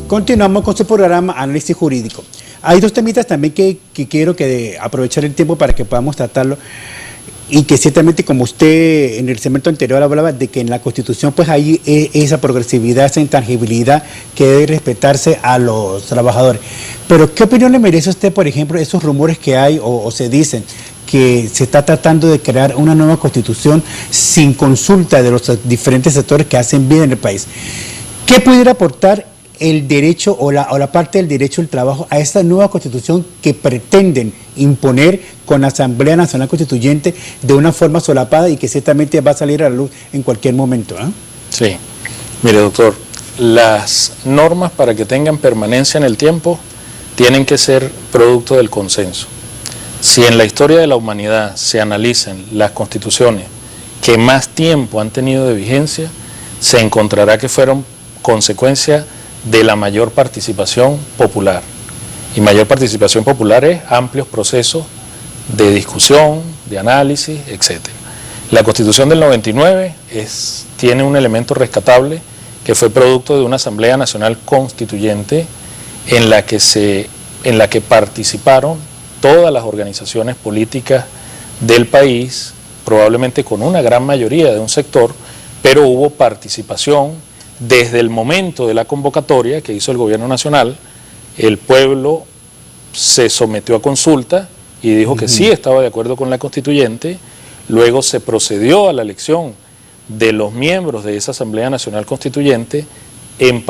Continuamos con su programa Análisis Jurídico. Hay dos temitas también que quiero aprovechar el tiempo para que podamos tratarlo, y que ciertamente, como usted en el segmento anterior hablaba, de que en la Constitución pues hay esa progresividad, esa intangibilidad que debe respetarse a los trabajadores. Pero ¿qué opinión le merece a usted, por ejemplo, esos rumores que hay o se dicen que se está tratando de crear una nueva Constitución sin consulta de los diferentes sectores que hacen vida en el país? ¿Qué pudiera aportar el derecho o la parte del derecho al trabajo a esta nueva Constitución que pretenden imponer con la Asamblea Nacional Constituyente de una forma solapada y que ciertamente va a salir a la luz en cualquier momento? Sí, mire, doctor, las normas para que tengan permanencia en el tiempo tienen que ser producto del consenso. Si en la historia de la humanidad se analizan las constituciones que más tiempo han tenido de vigencia, se encontrará que fueron consecuencia de la mayor participación popular. Y mayor participación popular es amplios procesos de discusión, de análisis, etc. La Constitución del 99 tiene un elemento rescatable que fue producto de una Asamblea Nacional Constituyente en la que participaron todas las organizaciones políticas del país, probablemente con una gran mayoría de un sector, pero hubo participación. Desde el momento de la convocatoria que hizo el gobierno nacional, el pueblo se sometió a consulta y dijo que sí estaba de acuerdo con la constituyente. Luego se procedió a la elección de los miembros de esa Asamblea Nacional Constituyente en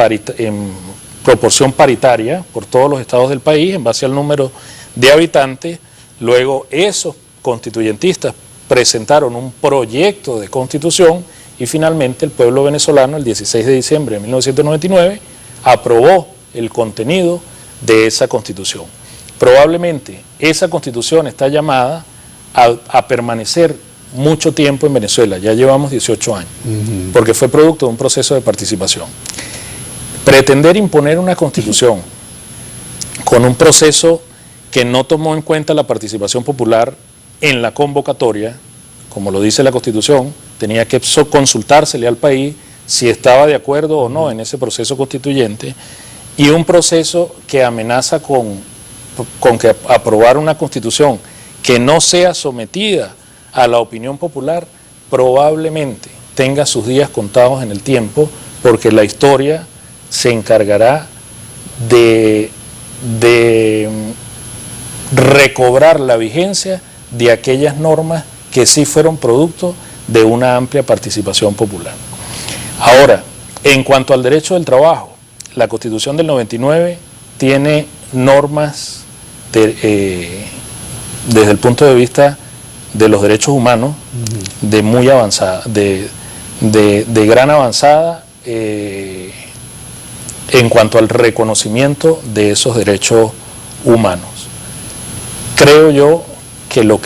proporción paritaria por todos los estados del país en base al número de habitantes. Luego esos constituyentistas presentaron un proyecto de constitución y finalmente el pueblo venezolano, el 16 de diciembre de 1999, aprobó el contenido de esa constitución. Probablemente esa constitución está llamada a permanecer mucho tiempo en Venezuela, ya llevamos 18 años, porque fue producto de un proceso de participación. Pretender imponer una constitución con un proceso que no tomó en cuenta la participación popular en la convocatoria, como lo dice la Constitución, tenía que consultársele al país si estaba de acuerdo o no en ese proceso constituyente, y un proceso que amenaza con que aprobar una Constitución que no sea sometida a la opinión popular probablemente tenga sus días contados en el tiempo, porque la historia se encargará de recobrar la vigencia de aquellas normas que sí fueron producto de una amplia participación popular. Ahora, en cuanto al derecho del trabajo, la Constitución del 99 tiene normas desde el punto de vista de los derechos humanos de muy avanzada, de gran avanzada en cuanto al reconocimiento de esos derechos humanos. Creo yo que lo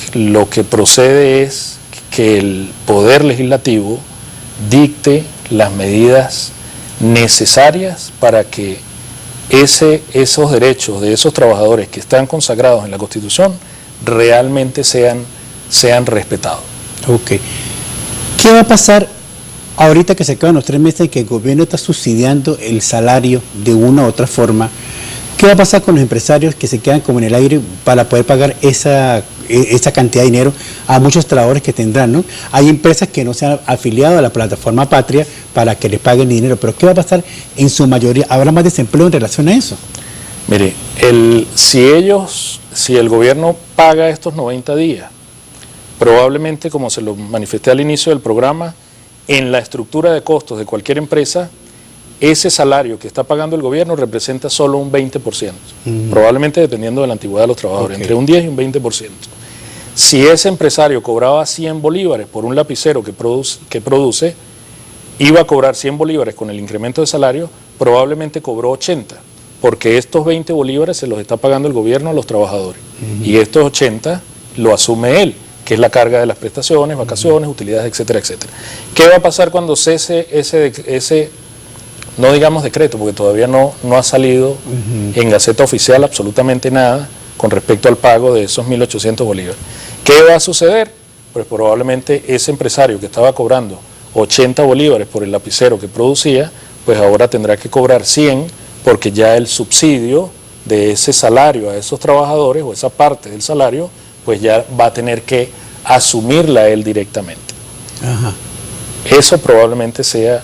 que procede es que el Poder Legislativo dicte las medidas necesarias para que esos derechos de esos trabajadores que están consagrados en la Constitución realmente sean respetados. Ok. ¿Qué va a pasar ahorita que se acaban los 3 meses en que el gobierno está subsidiando el salario de una u otra forma? ¿Qué va a pasar con los empresarios que se quedan como en el aire para poder pagar esa cantidad de dinero a muchos trabajadores que tendrán, ¿no? Hay empresas que no se han afiliado a la plataforma Patria para que les paguen dinero, pero ¿qué va a pasar en su mayoría? ¿Habrá más desempleo en relación a eso? Mire, si el gobierno paga estos 90 días, probablemente, como se lo manifesté al inicio del programa, en la estructura de costos de cualquier empresa, ese salario que está pagando el gobierno representa solo un 20%, probablemente dependiendo de la antigüedad de los trabajadores, entre un 10 y un 20%. Si ese empresario cobraba 100 bolívares por un lapicero que produce, iba a cobrar 100 bolívares con el incremento de salario, probablemente cobró 80, porque estos 20 bolívares se los está pagando el gobierno a los trabajadores, y estos 80 lo asume él, que es la carga de las prestaciones, vacaciones, utilidades, etcétera, etcétera. ¿Qué va a pasar cuando cese ese no digamos decreto, porque todavía no ha salido en Gaceta Oficial absolutamente nada, con respecto al pago de esos 1.800 bolívares. ¿Qué va a suceder? Pues probablemente ese empresario que estaba cobrando 80 bolívares por el lapicero que producía, pues ahora tendrá que cobrar 100 porque ya el subsidio de ese salario a esos trabajadores o esa parte del salario, pues ya va a tener que asumirla él directamente. Ajá. Eso probablemente sea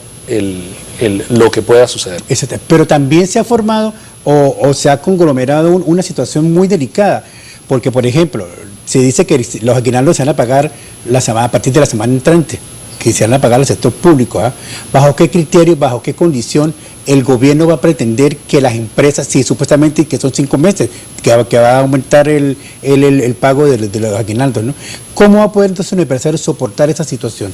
lo que pueda suceder. Exacto. Pero también se ha formado o se ha conglomerado una situación muy delicada, porque por ejemplo, se dice que los aguinaldos se van a pagar a partir de la semana entrante, que se van a pagar al sector público. ¿Ah? ¿Bajo qué criterio, bajo qué condición el gobierno va a pretender que las empresas, sí, supuestamente que son 5 meses, que va a aumentar el pago de los aguinaldos, ¿no? ¿Cómo va a poder entonces un empresario soportar esa situación?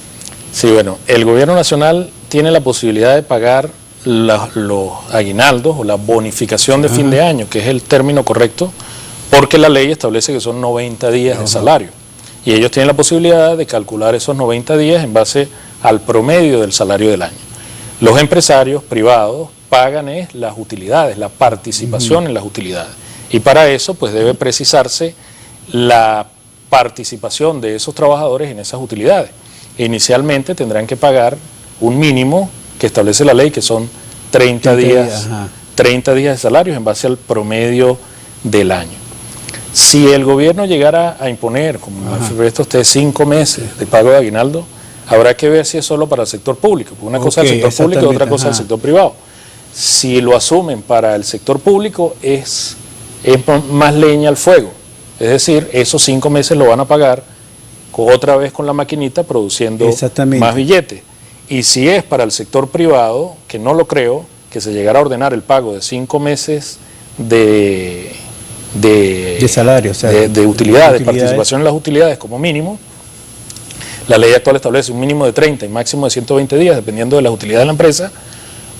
Sí, bueno, el gobierno nacional tiene la posibilidad de pagar los aguinaldos o la bonificación de fin de año, que es el término correcto, porque la ley establece que son 90 días de salario. Y ellos tienen la posibilidad de calcular esos 90 días en base al promedio del salario del año. Los empresarios privados pagan las utilidades, la participación en las utilidades. Y para eso pues debe precisarse la participación de esos trabajadores en esas utilidades. Inicialmente tendrán que pagar un mínimo que establece la ley, que son 30 días de salarios en base al promedio del año. Si el gobierno llegara a imponer, como manifestó usted, 5 meses de pago de aguinaldo, habrá que ver si es solo para el sector público, porque una cosa es el sector público y otra cosa es el sector privado. Si lo asumen para el sector público es más leña al fuego, es decir, esos 5 meses lo van a pagar otra vez con la maquinita produciendo más billetes. Y si es para el sector privado, que no lo creo, que se llegara a ordenar el pago de 5 meses de salario, o sea, de utilidades, participación en las utilidades como mínimo, la ley actual establece un mínimo de 30 y máximo de 120 días, dependiendo de las utilidades de la empresa,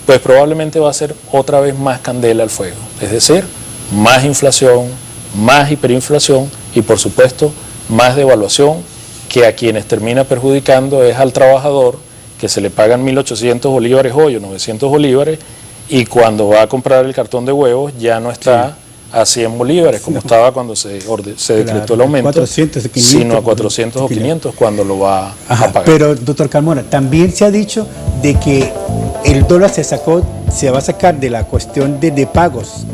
pues probablemente va a ser otra vez más candela al fuego. Es decir, más inflación, más hiperinflación y por supuesto más devaluación, que a quienes termina perjudicando es al trabajador, que se le pagan 1.800 bolívares hoy o 900 bolívares, y cuando va a comprar el cartón de huevos ya no está a 100 bolívares, como estaba cuando se decretó el aumento, 400, 500, sino a 400 o 500 cuando lo va a pagar. Pero, doctor Carmona, también se ha dicho de que el dólar se va a sacar de la cuestión de pagos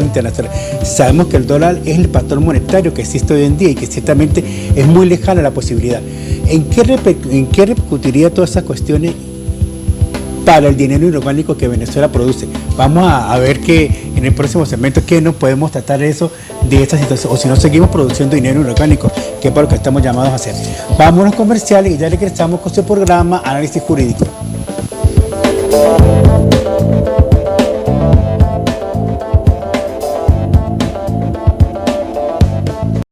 internacionales. Sabemos que el dólar es el patrón monetario que existe hoy en día y que ciertamente es muy lejana la posibilidad. ¿En qué repercutiría todas esas cuestiones para el dinero inorgánico que Venezuela produce? Vamos a ver que en el próximo segmento que nos podemos tratar eso de esta situación, o si no seguimos produciendo dinero inorgánico, que es para lo que estamos llamados a hacer. Vamos a los comerciales y ya regresamos con su programa Análisis Jurídico.